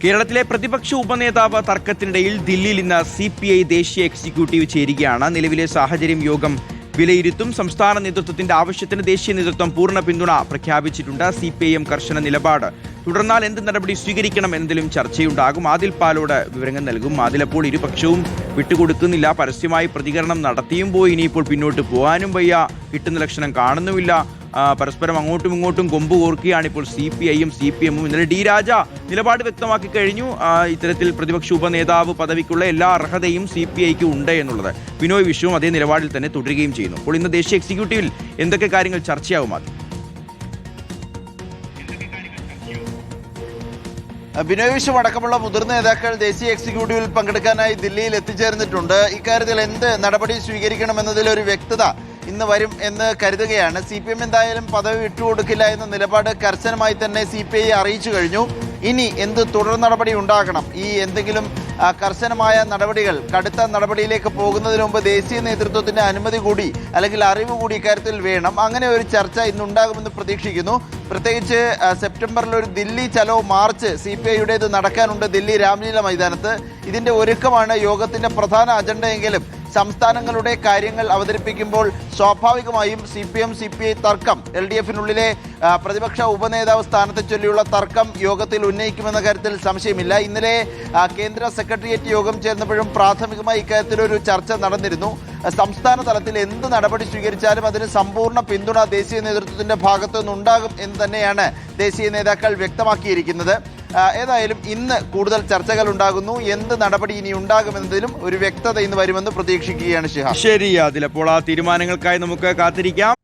കേരളത്തിലെ പ്രതിപക്ഷ ഉപനേതാവ് തർക്കത്തിനിടയിൽ ദില്ലിയിൽ ഇന്ന് CPI ദേശീയ എക്സിക്യൂട്ടീവ് ചേരുകയാണ്. നിലവിലെ സാഹചര്യം യോഗം വിലയിരുത്തും. സംസ്ഥാന നേതൃത്വത്തിന്റെ ആവശ്യത്തിന് ദേശീയ നേതൃത്വം പൂർണ്ണ പിന്തുണ പ്രഖ്യാപിച്ചിട്ടുണ്ട്. CPIM കർശന നിലപാട് തുടർന്നാൽ എന്ത് നടപടി സ്വീകരിക്കണം എന്നതിലും ചർച്ചയുണ്ടാകും. ആദിൽ പാലോട് വിവരങ്ങൾ നൽകും. ആദിലപ്പോൾ ഇരുപക്ഷവും വിട്ടുകൊടുക്കുന്നില്ല. പരസ്യമായി പ്രതികരണം നടത്തിയും പോയി. ഇനിയിപ്പോൾ പിന്നോട്ട് പോകാനും വയ്യ. കിട്ടുന്ന ലക്ഷണം കാണുന്നുമില്ല. പരസ്പരം അങ്ങോട്ടും ഇങ്ങോട്ടും കൊമ്പ് കോർക്കുകയാണ് ഇപ്പോൾ CPIയും CPMും. ഇന്നലെ ഡി രാജ നിലപാട് വ്യക്തമാക്കി കഴിഞ്ഞു. ഇത്തരത്തിൽ പ്രതിപക്ഷ ഉപനേതാവ് പദവിക്കുള്ള എല്ലാ അർഹതയും CPIക്ക് ഉണ്ട് എന്നുള്ളത്. ബിനോയ് വിശ്വവും അതേ നിലപാടിൽ തന്നെ തുടരുകയും ചെയ്യുന്നു. അപ്പോൾ ഇന്ന് ദേശീയ എക്സിക്യൂട്ടീവിൽ എന്തൊക്കെ കാര്യങ്ങൾ ചർച്ചയാവും? ആദ്യം ബിനോയ് വിശ്വം അടക്കമുള്ള മുതിർന്ന നേതാക്കൾ ദേശീയ എക്സിക്യൂട്ടീവിൽ പങ്കെടുക്കാനായി ദില്ലിയിൽ എത്തിച്ചേർന്നിട്ടുണ്ട്. ഇക്കാര്യത്തിൽ എന്ത് നടപടി സ്വീകരിക്കണമെന്നതിലൊരു വ്യക്തത ഇന്ന് വരും എന്ന് കരുതുകയാണ്. CPM എന്തായാലും പദവി വിട്ടുകൊടുക്കില്ല എന്ന നിലപാട് കർശനമായി തന്നെ CPI അറിയിച്ചു കഴിഞ്ഞു. ഇനി എന്ത് തുടർ നടപടി ഉണ്ടാകണം, ഈ എന്തെങ്കിലും കർശനമായ നടപടികൾ, കടുത്ത നടപടിയിലേക്ക് പോകുന്നതിന് മുമ്പ് ദേശീയ നേതൃത്വത്തിന്റെ അനുമതി കൂടി അല്ലെങ്കിൽ അറിവ് കൂടി ഇക്കാര്യത്തിൽ വേണം. അങ്ങനെ ഒരു ചർച്ച ഇന്നുണ്ടാകുമെന്ന് പ്രതീക്ഷിക്കുന്നു. പ്രത്യേകിച്ച് സെപ്റ്റംബറിൽ ഒരു ദില്ലി ചലോ മാർച്ച് CPIയുടേത് നടക്കാനുണ്ട് ദില്ലി രാംലീല മൈതാനത്ത്. ഇതിന്റെ ഒരുക്കമാണ് യോഗത്തിന്റെ പ്രധാന അജണ്ടയെങ്കിലും സംസ്ഥാനങ്ങളുടെ കാര്യങ്ങൾ അവതരിപ്പിക്കുമ്പോൾ സ്വാഭാവികമായും CPM CPI തർക്കം, LDFിനുള്ളിലെ പ്രതിപക്ഷ ഉപനേതാവ് സ്ഥാനത്തെ ചൊല്ലിയുള്ള തർക്കം യോഗത്തിൽ ഉന്നയിക്കുമെന്ന കാര്യത്തിൽ സംശയമില്ല. ഇന്നലെ കേന്ദ്ര സെക്രട്ടേറിയറ്റ് യോഗം ചേർന്നപ്പോഴും പ്രാഥമികമായി ഇക്കാര്യത്തിലൊരു ചർച്ച നടന്നിരുന്നു. സംസ്ഥാന തലത്തിൽ എന്ത് നടപടി സ്വീകരിച്ചാലും അതിന് സമ്പൂർണ്ണ പിന്തുണ ദേശീയ നേതൃത്വത്തിന്റെ ഭാഗത്തു നിന്നുണ്ടാകും എന്ന് തന്നെയാണ് ദേശീയ നേതാക്കൾ വ്യക്തമാക്കിയിരിക്കുന്നത്. ഏതായാലും ഇന്ന് കൂടുതൽ ചർച്ചകൾ ഉണ്ടാകുന്നു. എന്ത് നടപടി ഇനി ഉണ്ടാകുമെന്നതിലും ഒരു വ്യക്തത ഇന്ന് വരുമെന്ന് പ്രതീക്ഷിക്കുകയാണ് ഷിഹാബ്. ശരി, അതിലപ്പോൾ ആ തീരുമാനങ്ങൾക്കായി നമുക്ക് കാത്തിരിക്കാം.